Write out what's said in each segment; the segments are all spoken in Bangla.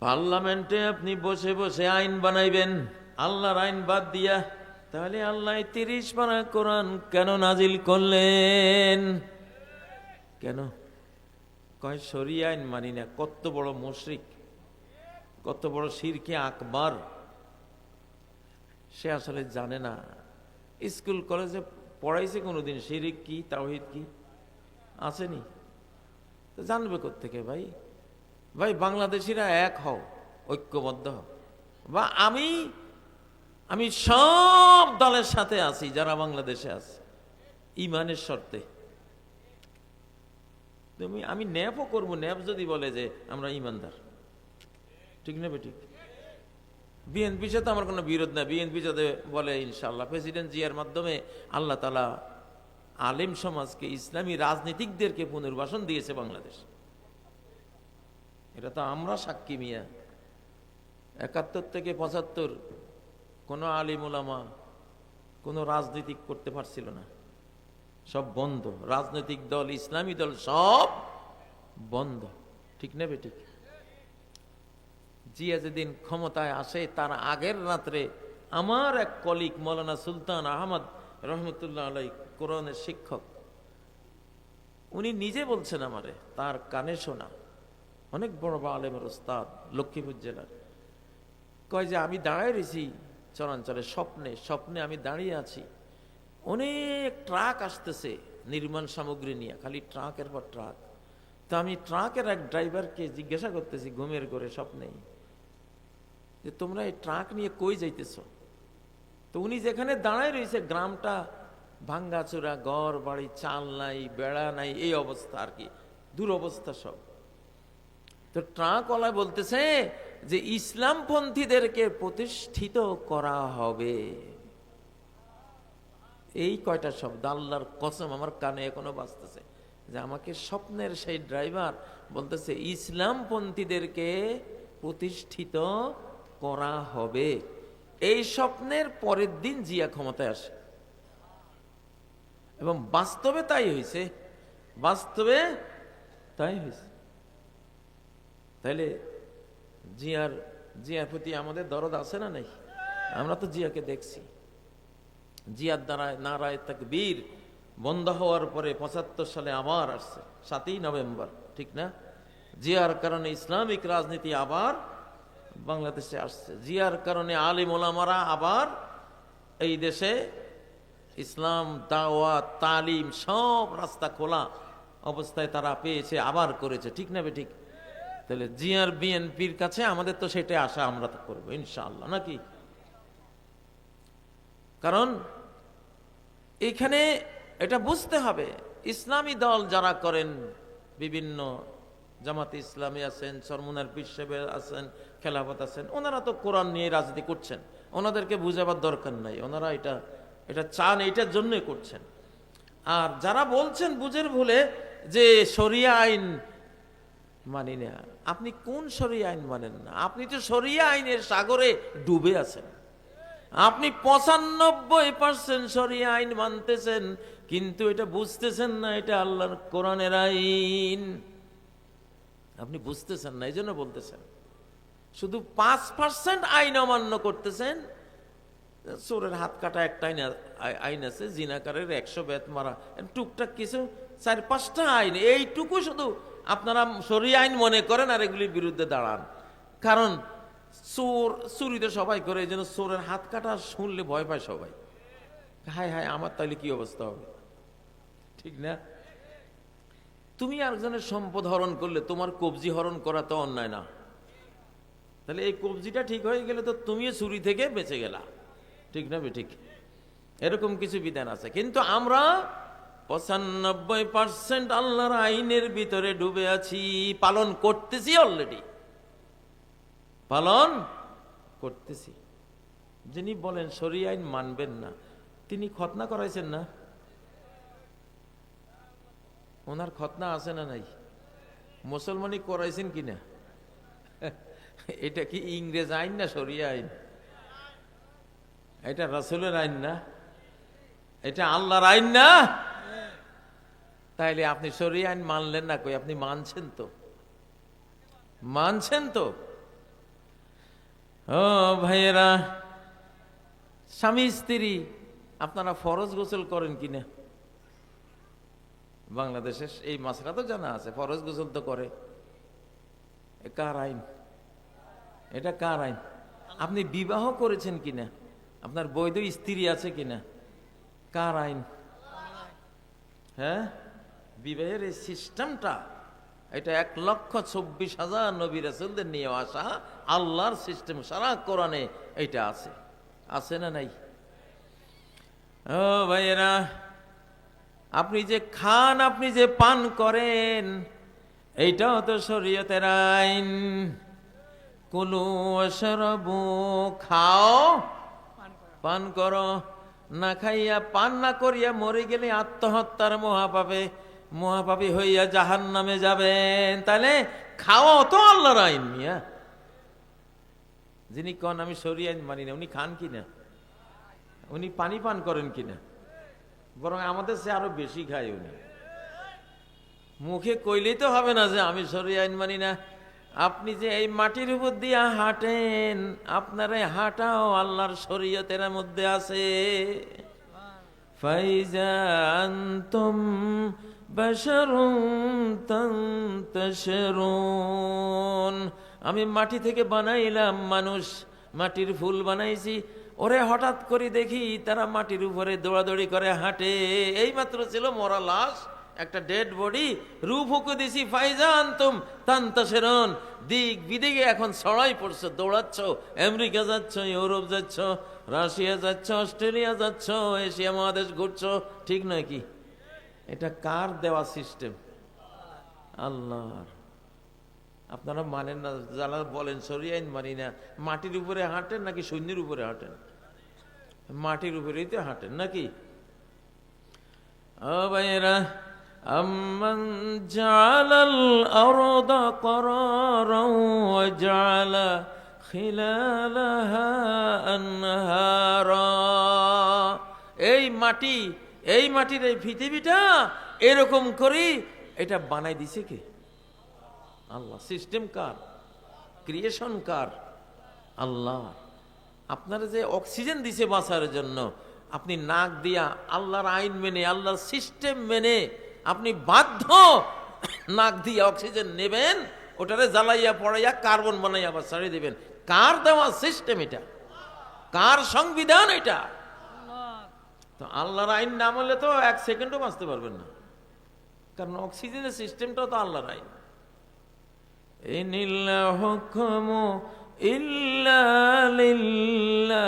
পার্লামেন্টে আপনি বসে বসে আইন বানাইবেন আল্লাহর আইন বাদ দিয়া, তাহলে আল্লাহ 30 পারা কোরআন কেন নাজিল করলেন? কেন? কয় শরিয়া আইন মানি না। কত বড় মুশরিক, কত বড় শিরকে আকবার! সে আসলে জানে না। স্কুল কলেজে পড়াইছে কোনোদিন শিরিক কি, তাওহীদ কি? আসেনি তো জানবে কোত্থেকে? ভাই ভাই বাংলাদেশিরা এক হও, ঐক্যবদ্ধ হও। বা আমি সব দলের সাথে আছি যারা বাংলাদেশে আছে, ইমানের শর্তে। আমি ন্যাপও করবো, ন্যাপ যদি বলে যে আমরা ইমানদার, ঠিক না বেঠিক? বিএনপির সাথে আমার কোনো বিরোধ না। বিএনপি যাতে বলে ইনশাআল্লাহ প্রেসিডেন্ট জিয়ার মাধ্যমে আল্লাহ তাআলা আলেম সমাজকে, ইসলামী রাজনীতিকদেরকে পুনর্বাসন দিয়েছে বাংলাদেশ, এটা তো আমরা সাক্ষী। মিয়া 71 থেকে 75 কোনো আলিম ওলামা কোনো রাজনীতিক করতে পারছিল না, সব বন্ধ। রাজনৈতিক দল, ইসলামী দল সব বন্ধ, ঠিক না বেঠিক? জিয়া যেদিন ক্ষমতায় আসে তার আগের রাত্রে আমার এক কলিগ মৌলানা সুলতান আহমদ রহমতুল্লাহ আলাই, কোরআনের শিক্ষক, উনি নিজে বলছেন আমারে, তার কানে শোনা, অনেক বড় আলেমের ওস্তাদ, লক্ষ্মীপুর জেলার। কয় যে আমি দাঁড়ায় রয়েছি চরাঞ্চলে, স্বপ্নে আমি দাঁড়িয়ে আছি, অনেক ট্রাক আসতেছে নির্মাণ সামগ্রী নিয়ে, খালি ট্রাকের পর ট্রাক। তো আমি ট্রাকের এক ড্রাইভারকে জিজ্ঞাসা করতেছি ঘুমের ঘরে স্বপ্নে, যে তোমরা এই ট্রাক নিয়ে কই যাইতেছ? তো উনি যেখানে দাঁড়ায় রয়েছে গ্রামটা ভাঙ্গাচোরা, ঘর বাড়ি, চাল নাই, বেড়া নাই, এই অবস্থা আর কি, দুরবস্থা সব। তো ট্রাকওয়ালা বলতেছে যে ইসলামপন্থীদেরকে প্রতিষ্ঠিত করা হবে। এই কয়টা শব্দ আল্লাহর কসম আমার কানে এখনো বাজতেছে, যে আমাকে স্বপ্নের সেই ড্রাইভার বলতেছে ইসলামপন্থীদেরকে প্রতিষ্ঠিত করা হবে। এই স্বপ্নের পরের দিন জিয়া ক্ষমতায় আসে এবং বাস্তবে তাই হয়েছে, বাস্তবে তাই হয়েছে। তাইলে জিয়ার প্রতি আমাদের দরদ আছে না নাই? আমরা তো জিয়াকে দেখছি। জিয়ার দ্বারা নারায়ে তাকবীর বন্ধ হওয়ার পরে 75 সালে আবার আসছে 7ই নভেম্বর, ঠিক না? জিয়ার কারণে ইসলামিক রাজনীতি আবার বাংলাদেশে আসছে। জিয়ার কারণে আলিম ওলামারা আবার এই দেশে ইসলাম, দাওয়াত, তালিম সব রাস্তা খোলা অবস্থায় তারা পেয়েছে, আবার করেছে, ঠিক না বেঠিক? তাহলে জিয়ার বিএনপির কাছে আমাদের তো সেটা আশা, আমরা তো করবো ইনশাআল্লাহ, নাকি? কারণ এখানে এটা বুঝতে হবে, ইসলামী দল যারা করেন, বিভিন্ন জামাতে ইসলামী আছেন, চরমুনার পীর সাহেব আছেন, খেলাফত আছেন, ওনারা তো কোরআন নিয়ে রাজনীতি করছেন, ওনাদেরকে বুঝাবার দরকার নাই, ওনারা এটা চান, এইটার জন্যই করছেন। আর যারা বলছেন বুঝের ভুলে যে শরিয়া আইন মানি না, আপনি কোন শরিয়া আইন মানেন না? আপনি তো শরিয়া আইনের সাগরে ডুবে আছেন। আপনি 95% শরিয়া আইন মানতেছেন, কিন্তু এটা বুঝতেছেন না এটা আল্লাহর কোরআনের আইন, আপনি বুঝতেছেন না, এই জন্য বলতেছেন। শুধু 5% আইন অমান্য করতেছেন। চোরের হাত কাটা একটা আইন আছে, জিনাকারের 100 বেত মারা, টুকটাক কিছু 4-5টা আইন, এইটুকু শুধু আপনারা শরিয়া আইন মনে করেন আর এগুলির বিরুদ্ধে দাঁড়ান। কারণ চুরি তো সবাই করে, এই জন্য চোরের হাত কাটা শুনলে ভয় পায় সবাই, হায় হায় আমার তাইলে কি অবস্থা হবে, ঠিক না? তুমি আরেকজনের সম্পদ হরণ করলে তোমার কবজি হরণ করা তো অন্যায় না? তাহলে এই কবজিটা ঠিক হয়ে গেলে তো তুমিও চুরি থেকে বেঁচে গেলা, ঠিক না বেঠিক? এরকম কিছু বিধান আছে। কিন্তু আমরা 95% আল্লাহর আইনের ভিতরে ডুবে আছি, পালন করতেছি, অলরেডি পালন করতেছি। যিনি বলেন শরিয়া আইন মানবেন না, তিনি খতনা করাইছেন না? ওনার খতনা আছে না নাই? মুসলমানি করাইছেন কিনা? এটা কি ইংরেজ আইন না শরিয়া আইন? এটা রাসূলের আইন না? এটা আল্লাহর আইন না? তাইলে আপনি শরিয়া আইন মানলেন না কই? আপনি মানছেন তো, মানছেন তো। ও ভাইয়েরা, স্বামী স্ত্রী আপনারা ফরজ গোসল করেন কিনা? বাংলাদেশে এই মাসলা তো জানা আছে, ফরজ গোসল তো করে। কার আইন এটা? কার আইন? আপনি বিবাহ করেছেন কিনা? আপনার বৈধ স্ত্রী আছে কিনা? কার আইন? হ্যাঁ, বিবাহের এই সিস্টেমটা, এটা 1,24,000 নবী রাসূলদের নিয়ে আসা আল্লাহর সিস্টেম। সারা কোরআনে এইটা আছে, আছে না নাই? ও ভাইয়েরা, আপনি যে খান, আপনি যে পান করেন, এইটাও তো শরীয়তের আইন। কুলু ওয়াশরাবু, খাও পান করো। না খাইয়া পান না করিয়া মরে গেলে আত্মহত্যার মহাপাপী হইয়া জাহান্নামে যাবেন। তাহলে খাওয়া তো আল্লাহর আইন মিয়া। যিনি কন আমি শরীয়ত আইন মানি না, উনি খান কিনা? উনি পানি পান করেন কিনা? বরং আমাদের সে আরো বেশি খায় উনি। মুখে কইলেই তো হবে না যে আমি শরীয়ত আইন মানি না। আপনি যে এই মাটির উপর দিয়া হাঁটেন, আপনার এই হাঁটাও আল্লাহর শরীয়তের মধ্যে আছে। ফাইজা আনতুম বাশারুন তানতাশিরুন, আমি মাটি থেকে বানাইলাম মানুষ, মাটির ফুল বানাইছি। ওরে হঠাৎ করে দেখি তারা মাটির উপরে দৌড়াদৌড়ি করে হাঁটে। এইমাত্র ছিল মরা লাশ, একটা ডেড বডি, রূপ ফুঁকে দিছি। ফাইজা আনতুম তানতাশিরুন, দিক বিদিকে এখন ছড়াই পড়ছে, দৌড়াচ্ছ, আমেরিকা যাচ্ছ, ইউরোপ যাচ্ছ, রাশিয়া যাচ্ছ, অস্ট্রেলিয়া যাচ্ছ, এশিয়া মহাদেশ ঘুরছ। ঠিক নয় কি? এটা কার দেওয়া সিস্টেম? আল্লাহর। আপনারা মানেন না, যারা বলেন শরীয়ত আইন মানি না, মাটির উপরে হাঁটেন নাকি সৈন্যের উপরে হাঁটেন? মাটির উপরেই তো হাঁটেন নাকি? ও ভাইয়েরা, আম্মান জাআলাল আরদা করারান ওয়া জাআলা খিলালাহা আনহারা, এই মাটির এই পৃথিবীটা এরকম করি এটা বানাই দিছে কে? আল্লাহ। সিস্টেম কার? ক্রিয়েশন কার? আল্লাহ। আপনারা যে অক্সিজেন দিছে বাঁচার জন্য, আপনি নাক দিয়া আল্লাহর আইন মেনে, আল্লাহর সিস্টেম মেনে আপনি বাধ্য নাক দিয়ে অক্সিজেন নেবেন, ওটারে জ্বালাইয়া পড়াইয়া কার্বন বানাইয়া আবার ছাড়িয়ে দিবেন। কার দেওয়া সিস্টেম এটা? কার সংবিধান এটা? তো আল্লাহর আইন না মানলে তো 1 সেকেন্ডও বাঁচতে পারবেন না, কারণ অক্সিজেনের সিস্টেমটাও তো আল্লাহর আইন। ইনিল হুকমু ইল্লা লিল্লাহ,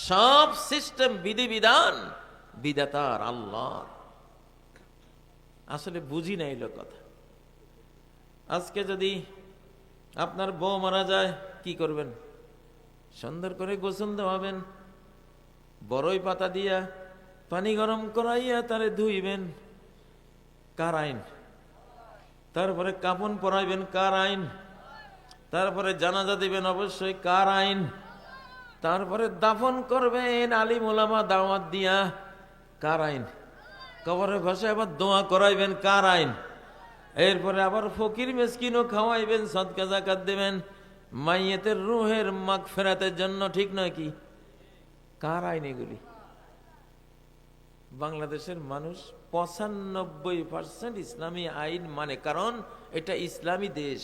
সব সিস্টেম বিধিবিধান বিধাতার আল্লাহর। আসলে বুঝি না এলো কথা। আজকে যদি আপনার বউ মারা যায় কি করবেন? সুন্দর করে গোসল দেওয়াবেন, বড়ই পাতা দিয়া পানি গরম করাইয়া তারে ধুইবেন, কার আইন? তারপরে কাফন পরাইবেন, কার আইন? তারপরে জানাজা দিবেন, অবশ্যই কার আইন? তারপরে দাফন করবেন আলিম ওলামা দাওয়াত দিয়া, কার আইন? কবরের ভাষায় আবার দোয়া করাইবেন, কার আইন? এরপরে আবার ফকির মিসকিনও খাওয়াইবেন, সদকা যাকাত দেবেন মাইয়েতের রুহের মাগফিরাতের জন্য। ঠিক নয় কি? কার আইন এগুলি? বাংলাদেশের মানুষ 95% ইসলামী আইন মানে, কারণ এটা ইসলামী দেশ।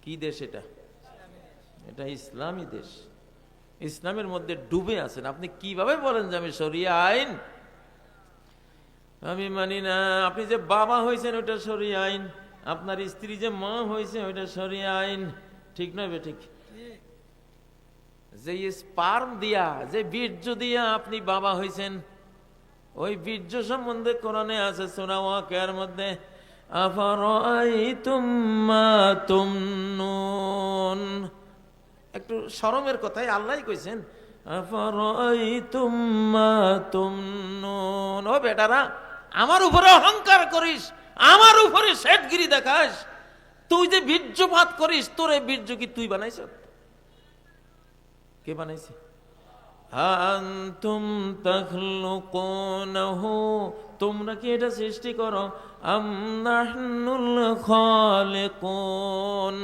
কি দেশ এটা? এটা ইসলামী দেশ। ইসলামের মধ্যে ডুবে আছেন। আপনি কিভাবে বলেন যে আমি শরিয়া আইন আমি মানি না? আপনি যে বাবা হয়েছেন ওইটা শরিয়া আইন, আপনার স্ত্রী যে মা হয়েছে ওইটা শরিয়া আইন। ঠিক নয় বে? ঠিক। যে স্পার্ম দিয়া, যে বীর্য দিয়া আপনি বাবা হয়েছেন, ওই বীর্য সম্বন্ধে কোরআনে আছে সূরা ওয়াকিয়ার মধ্যে, আফারাআইতুম মা তুমনুন। একটু শরমের কথাই আল্লাহই কইছেন, আফারাআইতুম মা তুমনুন। ও বেটারা, আমার উপরে অহংকার করিস, আমার উপরে শেঠগিরি দেখাস, তুই যে বীর্যপাত করিস, তোর এই বীর্য কি তুই বানাইছ? কে বানাইছে? আনতুম তাখলুকুনহু, তোমরা কি এটা সৃষ্টি করো, আম নাহনুল খালিকুন,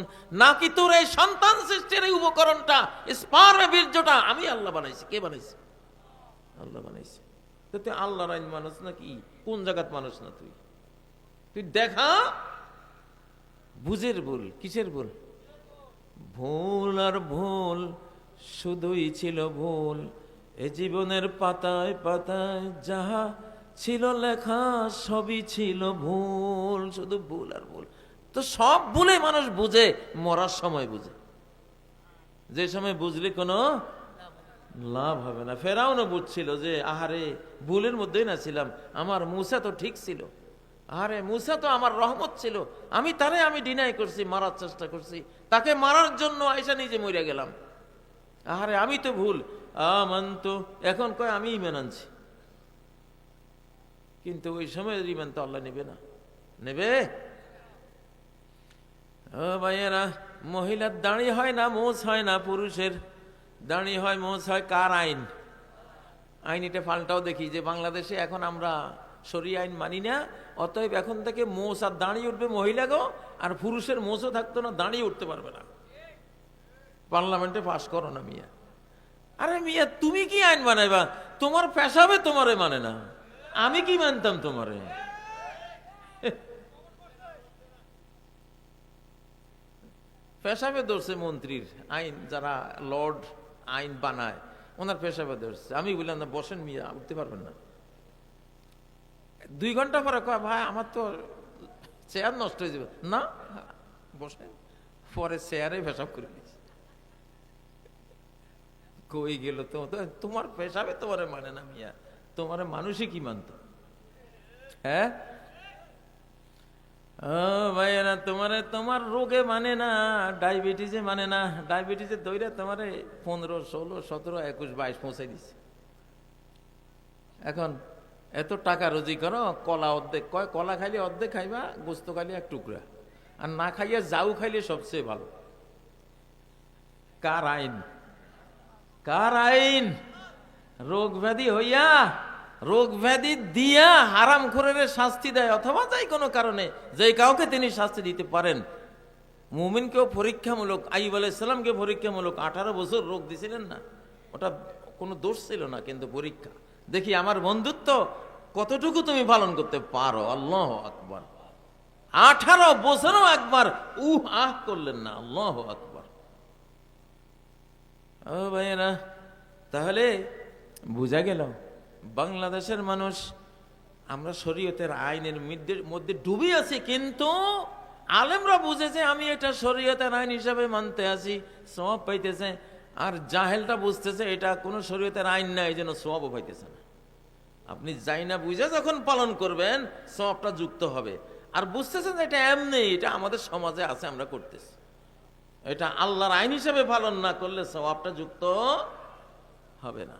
নাকি তোর এই সন্তান সৃষ্টির এই উপকরণটা, স্পার্ম বীর্যটা আমি আল্লাহ বানাইছি? কে বানাইছে? আল্লাহ বানাইছে। তো তুই আল্লাহর আইন মানুষ নাকি? কোন জায়গাত মানুষ না তুই? তুই দেখা বুঝের ভুল। কিসের ভুল? ভুল আর ভুল, শুধুই ছিল ভুল। এ জীবনের পাতায় পাতায় যাহা ছিল লেখা সবই ছিল ভুল, শুধু ভুল আর ভুল। তো সব ভুলে মানুষ বুঝে মরার সময় বুঝে, যে সময় বুঝলে কোনো লাভ হবে না। ফেরাউনও বুঝছিল যে আহারে ভুলের মধ্যেই না ছিলাম, আমার মুসা তো ঠিক ছিল, আরে মুসা তো আমার রহমত ছিল, আমি ডিনাই করছি, মারার চেষ্টা করছি, তাকে মারার জন্য আইসা নিজে মরে গেলাম, আরে আমি তো ভুল। আমানতু, এখন কয় আমি ঈমান আনছি, কিন্তু ওই সময় ঈমান তো আল্লাহ নেবে না। নেবে? ও ভাইয়েরা, মহিলার দাঁড়ি হয় না, মোছ হয় না, পুরুষের দাঁড়ি হয়, মোছ হয়। কার আইন? আইন এটা পাল্টাও দেখি যে বাংলাদেশে এখন আমরা শরীয়ত আইন মানি না, অতএব এখন থেকে মোছ আর দাঁড়িয়ে উঠবে মহিলাগো, আর পুরুষের মোছও থাকতো না, দাঁড়িয়ে উঠতে পারবে না। পার্লামেন্টে পাশ করো না মিয়া। আরে মিয়া, তুমি কি আইন বানাইবা? তোমার পেশাবে তোমারে মানে না, আমি কি মানতাম তোমারে? পেশাবে ধরছে মন্ত্রীর আইন, যারা লর্ড আইন বানায় ওনার পেশাবে ধরছে। আমি বললাম না, বসেন মিয়া, উঠতে পারবেন না। 2 ঘন্টা পরে কয় ভাই আমার তো চেয়ার নষ্ট হয়ে যাবে। না, বসেন। পরে চেয়ারে পেশাব করে দিয়েছে। কই গেল তো? তোমার পেশাবে তোমারে মানে না মিয়া, তোমার মানুষই কি মানত? হ্যাঁ ও ভাইয়েরা, তোমার রোগে মানে না, ডায়াবেটিসে মানে না। ডায়াবেটিসে দইরা তোমারে 15, 16, 17, 21, 22 পৌঁছাই দিছে। এখন এত টাকা রোজি করো, কলা অর্ধেক, কয় কলা খাইলে অর্ধেক খাইবা, গোস্ত খাইলে 1 টুকরা, আর না খাইয়া যাও খাইলে সবচেয়ে ভালো। কার আইন? কার আইন? রোগ ব্যাধি হইয়া, রোগ ব্যাধি দিয়া হারাম খোরের শাস্তি দেয়, অথবা যাই কোনো কারণে যে কাউকে তিনি শাস্তি দিতে পারেন। মুমিনকেও পরীক্ষামূলক, আইয়ুব আলাইহিস সালামকে পরীক্ষামূলক 18 বছর রোগ দিছিলেন না, ওটা কোনো দোষ ছিল না, কিন্তু পরীক্ষা। দেখি আমার বন্ধুত্ব কতটুকু তুমি পালন করতে পারো। আল্লাহু আকবার। 18 বছরও একবার আহ করলেন না। আল্লাহু আকবার। ও ভাইয়েরা, তাহলে বুঝা গেল বাংলাদেশের মানুষ আমরা শরীয়তের আইনের মধ্যে ডুবে আছি, কিন্তু আলেমরা বুঝেছে আমি এটা শরীয়তের আইন হিসাবে মানতে আছি, সওয়াব পাইতেছে। আর জাহেলটা বুঝতেছে এটা কোনো শরীয়তের আইন না, এই জন্য সওয়াবও পাইতেছে না। আপনি যাই না বুঝে যখন পালন করবেন, সওয়াবটা যুক্ত হবে। আর বুঝতেছেন এটা এমনি, এটা আমাদের সমাজে আছে, আমরা করতেছি, এটা আল্লাহর আইন হিসাবে পালন না করলে সওয়াবটা যুক্ত হবে না।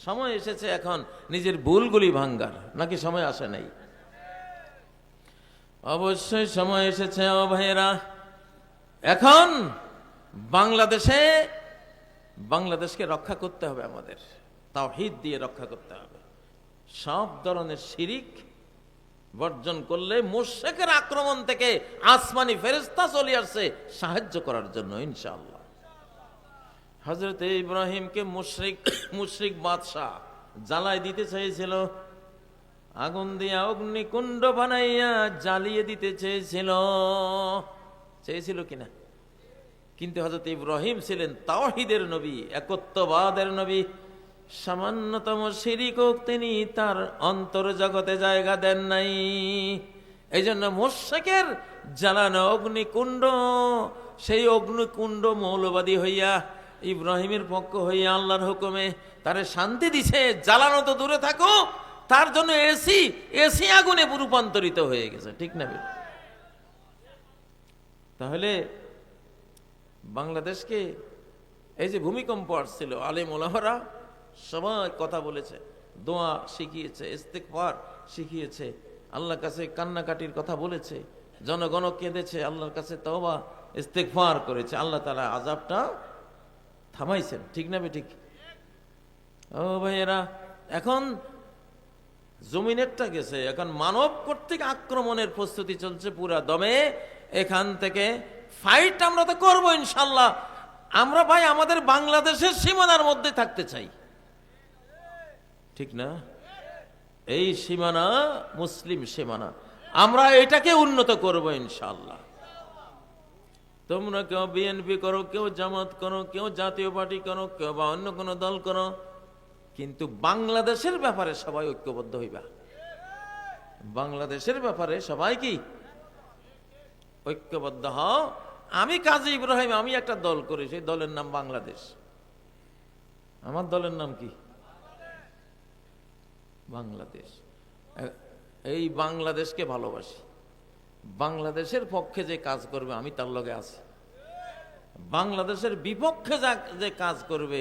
সময় এসেছে এখন নিজের ভুলগুলি ভাঙ্গার, নাকি সময় আসে নাই? অবশ্যই সময় এসেছে। ও ভাইয়েরা, এখন বাংলাদেশকে রক্ষা করতে হবে, আমাদের তাওহীদ দিয়ে রক্ষা করতে হবে। সব ধরনের শিরিক বর্জন করলে মুশরিকের আক্রমণ থেকে আসমানি ফেরেশতা চলে আসছে সাহায্য করার জন্য ইনশাআল্লাহ। হযরত ইব্রাহিমকে মুশরিক বাদশাহ জ্বালাই দিতে চেয়েছিল, আগুন দিয়া অগ্নিকুণ্ড বানাইয়া জ্বালিয়ে দিতে চেয়েছিল কিনা? কিন্তু হযরত ইব্রাহিম ছিলেন তাওহীদের নবী, একত্ববাদের নবী। সামান্যতম শিরিকও তিনি তার অন্তর জগতে জায়গা দেন নাই। এই জন্য মুশরিকের জ্বালানো অগ্নিকুণ্ড, সেই অগ্নিকুণ্ড মৌলবাদী হইয়া ইব্রাহিমের পক্ষ হইয়া আল্লাহর হুকুমে তারে শান্তি দিছে। জ্বালানো তো দূরে থাকো, তার জন্য এসি আগুনে রূপান্তরিত হয়ে গেছে, ঠিক না? তাহলে বাংলাদেশকে এই যে ভূমিকম্প আসছিল, আলেম ওলামারা সবাই কথা বলেছে, দোয়া শিখিয়েছে, ইস্তেগফার শিখিয়েছে, আল্লাহর কাছে কান্নাকাটির কথা বলেছে, জনগণ কেঁদেছে, আল্লাহর কাছে তওবা ইস্তেগফার করেছে, আল্লাহ তাআলা আযাবটা থামাইছেন, ঠিক না? ঠিক। ও ভাইয়েরা, এখন জমিনেরটা গেছে, এখন মানব কর্তৃক আক্রমণের প্রস্তুতি চলছে পুরা দমে। এখান থেকে ফাইট আমরা তো করবো ইনশাল্লাহ। আমরা ভাই আমাদের বাংলাদেশের সীমানার মধ্যে থাকতে চাই, ঠিক না? এই সীমানা মুসলিম সীমানা, আমরা এটাকে উন্নত করব ইনশাল্লাহ। তোমরা কেউ বিএনপি করো, কেউ জামাত করো, কেউ জাতীয় পার্টি করো, কেউ বা অন্য কোনো দল করো, কিন্তু বাংলাদেশের ব্যাপারে সবাই ঐক্যবদ্ধ হইবা। বাংলাদেশের ব্যাপারে সবাই কি ঐক্যবদ্ধ হও। আমি কাজী ইব্রাহিম, আমি একটা দল করি, সেই দলের নাম বাংলাদেশ। আমার দলের নাম কি? বাংলাদেশ। এই বাংলাদেশকে ভালোবাসি, বাংলাদেশের পক্ষে যে কাজ করবে আমি তার লগে আছি। বাংলাদেশের বিপক্ষে যে কাজ করবে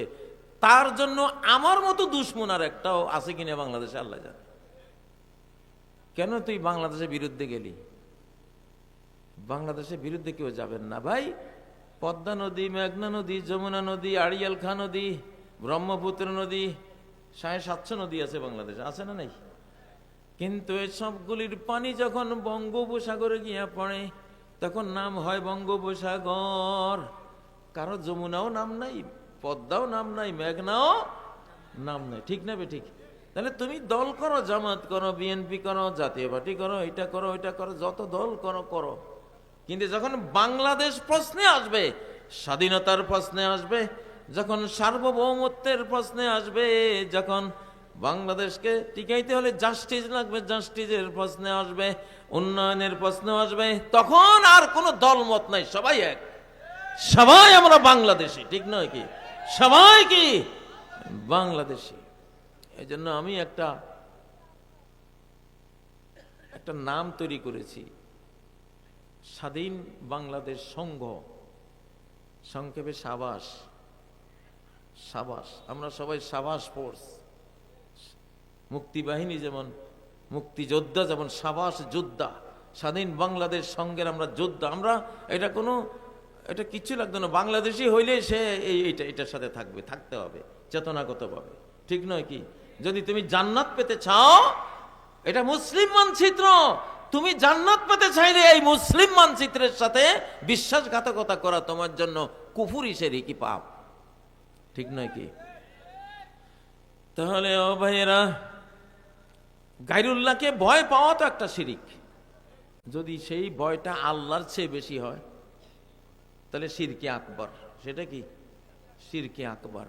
তার জন্য আমার মতো দুশ্মন আর একটাও আছে কিনা বাংলাদেশে আল্লাহ জানে। কেন তুই বাংলাদেশের বিরুদ্ধে গেলি? বাংলাদেশের বিরুদ্ধে কেউ যাবেন না ভাই। পদ্মা নদী, মেঘনা নদী, যমুনা নদী, আড়িয়াল খাঁ নদী, ব্রহ্মপুত্র নদী, 750 নদী আছে বাংলাদেশে, আছে না নাই? কিন্তু এই সবগুলির পানি যখন বঙ্গোপসাগরে গিয়া পড়ে তখন নাম হয় বঙ্গোপসাগর। কারো যমুনাও নাম নাই, পদ্মাও নাম নাই, মেঘনাও নাম নাই, ঠিক না বে ঠিক? তাহলে তুমি দল করো, জামাত করো, বিএনপি করো, জাতীয় পার্টি করো, এটা করো, ওইটা করো, যত দল করো করো, কিন্তু যখন বাংলাদেশ প্রশ্নে আসবে, স্বাধীনতার প্রশ্নে আসবে, যখন সার্বভৌমত্বের প্রশ্নে আসবে, যখন বাংলাদেশকে টিকাইতে হলে জাস্টিস লাগবে, জাস্টিসের প্রশ্নে আসবে, উন্নয়নের প্রশ্ন আসবে, তখন আর কোনো দলমত নাই, সবাই এক, সবাই আমরা বাংলাদেশি, ঠিক নয় কি? সবাই কি বাংলাদেশি। এই জন্য আমি একটা নাম তৈরি করেছি, স্বাধীন বাংলাদেশ সংঘ, সংক্ষেপে সাবাস। সাবাস, আমরা সবাই সাবাস ফোর্স। মুক্তিবাহিনী যেমন মুক্তিযোদ্ধা, যেমন সাবাস যোদ্ধা, স্বাধীন বাংলাদেশ সংঘের আমরা যোদ্ধা। আমরা এটা কিচ্ছু লাগতো না, বাংলাদেশি হইলে সে এটার সাথে থাকতে হবে চেতনাগতভাবে, ঠিক নয় কি? যদি তুমি জান্নাত পেতে চাও, এটা মুসলিম মানচিত্র, তুমি জান্নাত পেতে চাইলে এই মুসলিম মানচিত্রের সাথে বিশ্বাসঘাতকতা করা তোমার জন্য কুফরি, শিরকি, পাপ, ঠিক নয় কি? তাহলে ও ভাইয়েরা, গায়রুল্লাহকে ভয় পাওয়া তো একটা শিরিক। যদি সেই ভয়টা আল্লাহর চেয়ে বেশি হয় তাহলে শিরকে আকবর। সেটা কি? শিরকে আকবর।